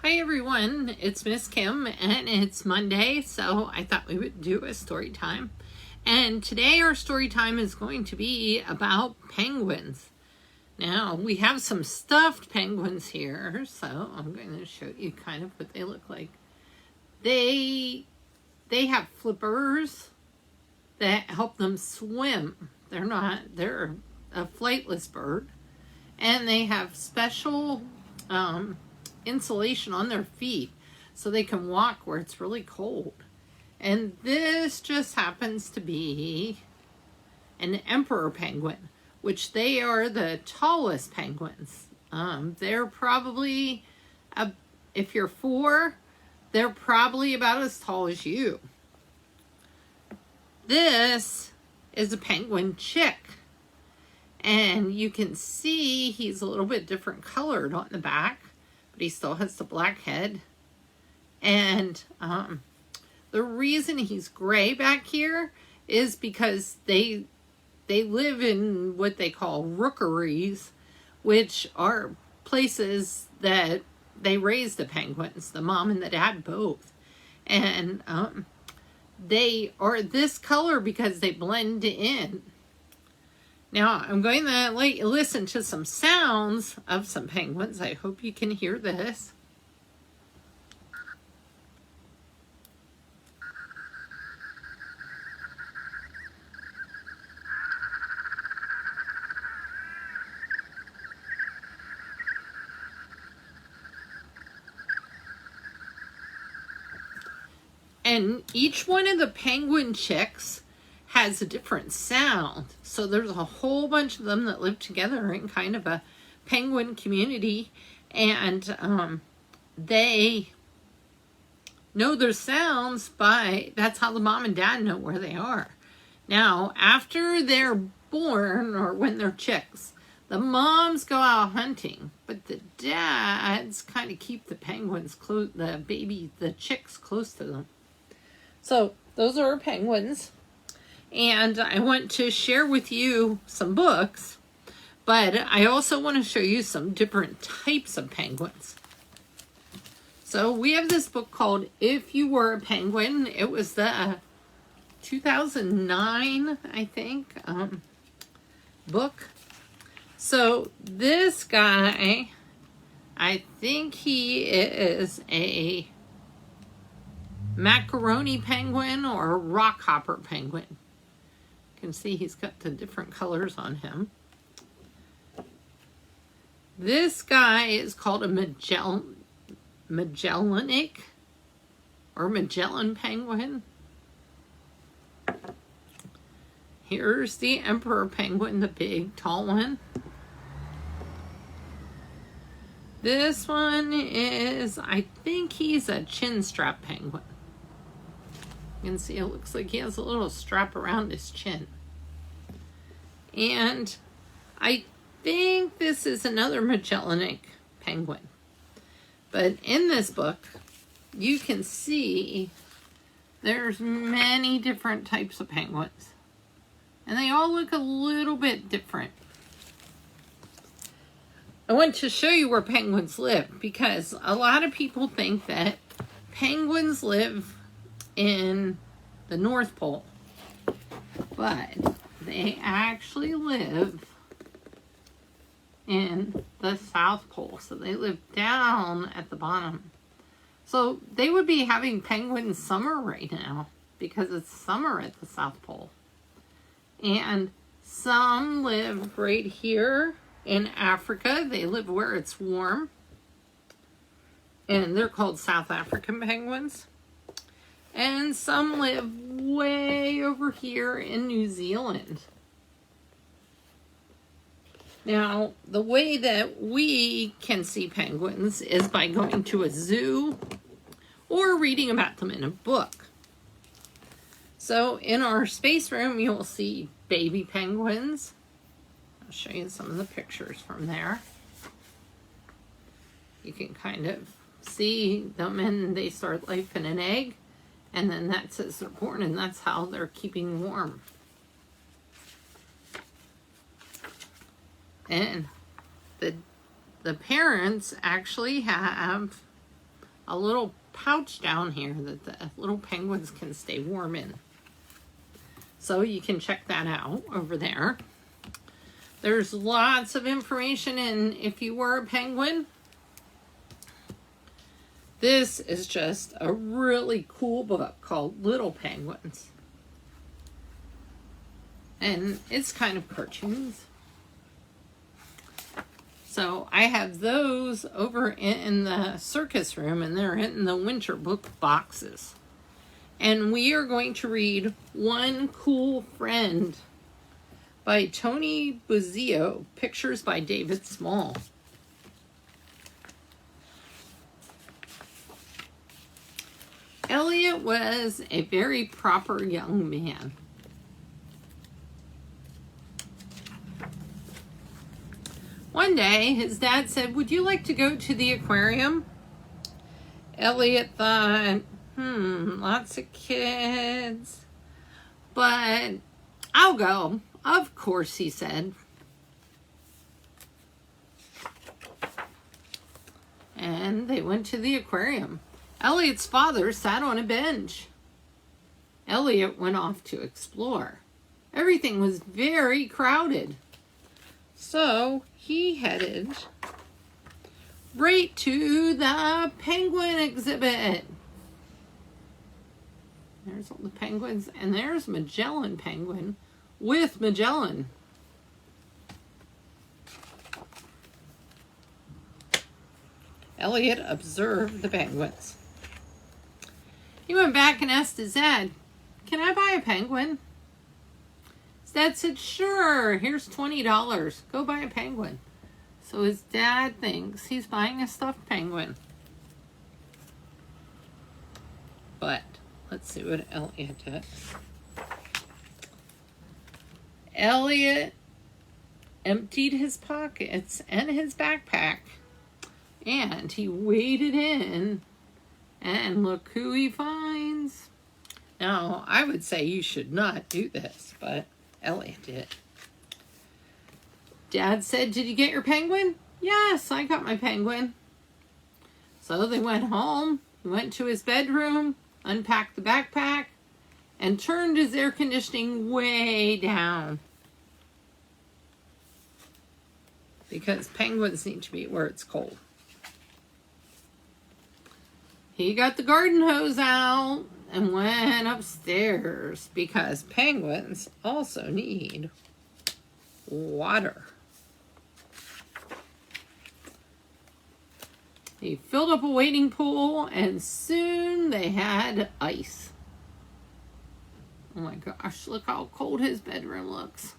Hi everyone, it's Miss Kim and it's Monday, so I thought we would do a story time. And today our story time is going to be about penguins. Now, we have some stuffed penguins here, so I'm going to show you kind of what they look like. They have flippers that help them swim. They're a flightless bird. And they have special insulation on their feet so they can walk where it's really cold. And this just happens to be an emperor penguin, which they are the tallest penguins. They're probably, if you're 4, they're probably about as tall as you. This is a penguin chick. And you can see he's a little bit different colored on the back, but he still has the black head. And the reason he's gray back here is because they live in what they call rookeries, which are places that they raise the penguins, the mom and the dad both. And they are this color because they blend in. Now, I'm going to let you listen to some sounds of some penguins. I hope you can hear this. And each one of the penguin chicks has a different sound. So there's a whole bunch of them that live together in kind of a penguin community, and they know their sounds that's how the mom and dad know where they are. Now, after they're born or when they're chicks, the moms go out hunting, but the dads kind of keep the penguins close, the chicks close to them. So those are our penguins. And I want to share with you some books, but I also want to show you some different types of penguins. So we have this book called If You Were a Penguin. It was the 2009, I think, book. So this guy, I think he is a macaroni penguin or a rockhopper penguin. You can see he's got the different colors on him. This guy is called a Magellanic or Magellan penguin. Here's the emperor penguin, the big tall one. This one is, I think he's a chin strap penguin. You can see it looks like he has a little strap around his chin. And I think this is another Magellanic penguin. But in this book, you can see there's many different types of penguins. And they all look a little bit different. I want to show you where penguins live because a lot of people think that penguins live in the North Pole, but they actually live in the South Pole. So they live down at the bottom. So they would be having penguin summer right now because it's summer at the South Pole. And some live right here in Africa. They live where it's warm. And they're called South African penguins. And some live way over here in New Zealand. Now, the way that we can see penguins is by going to a zoo or reading about them in a book. So in our space room, you'll see baby penguins. I'll show you some of the pictures from there. You can kind of see them and they start life in an egg. And then that says they're born, and that's how they're keeping warm. And the parents actually have a little pouch down here that the little penguins can stay warm in. So you can check that out over there. There's lots of information, and if you were a penguin, this is just a really cool book called Little Penguins. And it's kind of cartoons. So I have those over in the circus room, and they're in the winter book boxes. And we are going to read One Cool Friend by Tony Buzzio, pictures by David Small. Elliot was a very proper young man. One day, his dad said, "Would you like to go to the aquarium?" Elliot thought, lots of kids, but I'll go. Of course, he said. And they went to the aquarium. Elliot's father sat on a bench. Elliot went off to explore. Everything was very crowded. So he headed right to the penguin exhibit. There's all the penguins, and there's Magellan Penguin with Magellan. Elliot observed the penguins. He went back and asked his dad, "Can I buy a penguin?" His dad said, "Sure, here's $20. Go buy a penguin." So his dad thinks he's buying a stuffed penguin. But let's see what Elliot did. Elliot emptied his pockets and his backpack, and he waded in, and look who he finds. Now, I would say you should not do this, but Elliot did. Dad said, "Did you get your penguin?" "Yes, I got my penguin." So they went home. He went to his bedroom, unpacked the backpack, and turned his air conditioning way down. Because penguins need to be where it's cold. He got the garden hose out and went upstairs because penguins also need water. He filled up a wading pool, and soon they had ice. Oh my gosh, look how cold his bedroom looks.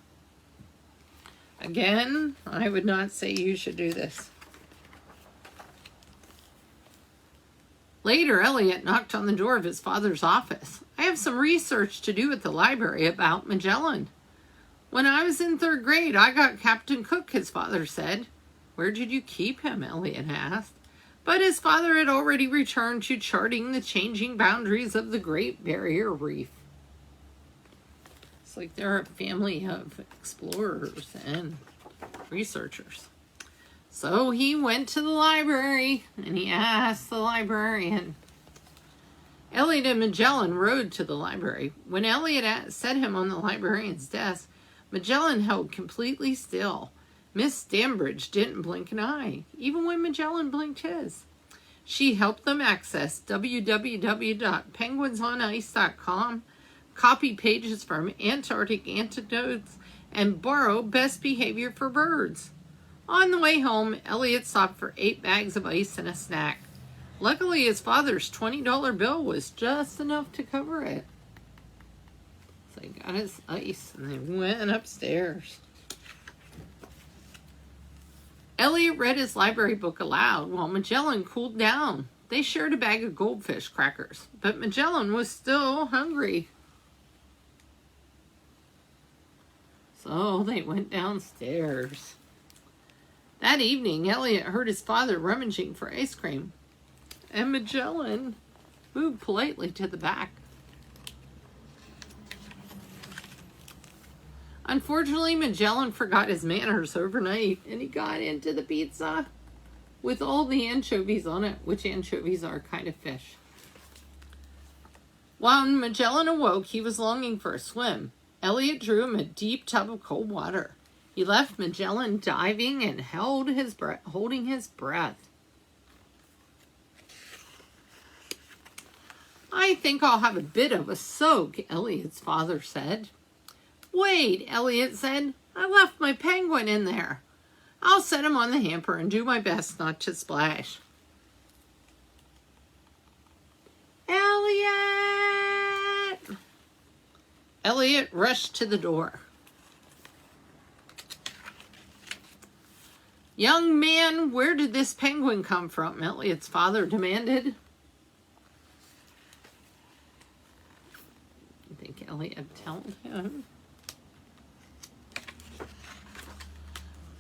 Again, I would not say you should do this. Later, Elliot knocked on the door of his father's office. "I have some research to do at the library about Magellan. When I was in 3rd grade, I got Captain Cook," his father said. "Where did you keep him?" Elliot asked. But his father had already returned to charting the changing boundaries of the Great Barrier Reef. It's like they're a family of explorers and researchers. So he went to the library, and he asked the librarian. Elliot and Magellan rode to the library. When Elliot set him on the librarian's desk, Magellan held completely still. Miss Stambridge didn't blink an eye, even when Magellan blinked his. She helped them access www.penguinsonice.com, copy pages from Antarctic Anecdotes, and borrow Best Behavior for Birds. On the way home, Elliot stopped for 8 bags of ice and a snack. Luckily, his father's $20 bill was just enough to cover it. So he got his ice, and they went upstairs. Elliot read his library book aloud while Magellan cooled down. They shared a bag of goldfish crackers, but Magellan was still hungry. So they went downstairs. That evening, Elliot heard his father rummaging for ice cream, and Magellan moved politely to the back. Unfortunately, Magellan forgot his manners overnight, and he got into the pizza. with all the anchovies on it, which anchovies are kind of fish. When Magellan awoke, he was longing for a swim. Elliot drew him a deep tub of cold water. He left Magellan diving and holding his breath. I think I'll have a bit of a soak, Elliot's father said. Wait, Elliot said. I left my penguin in there. I'll set him on the hamper and do my best not to splash. Elliot! Elliot rushed to the door. Young man, where did this penguin come from? Elliot's father demanded. I think Elliot told him.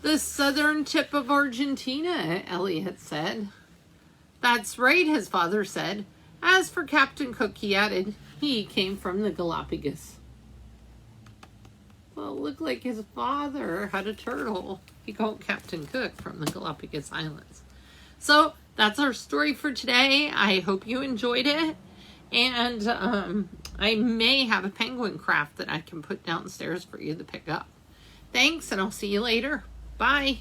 The southern tip of Argentina, Elliot said. That's right, his father said. As for Captain Cook, he added, he came from the Galapagos. Well, it looked like his father had a turtle. He called Captain Cook from the Galapagos Islands. So that's our story for today. I hope you enjoyed it. And I may have a penguin craft that I can put downstairs for you to pick up. Thanks, and I'll see you later. Bye.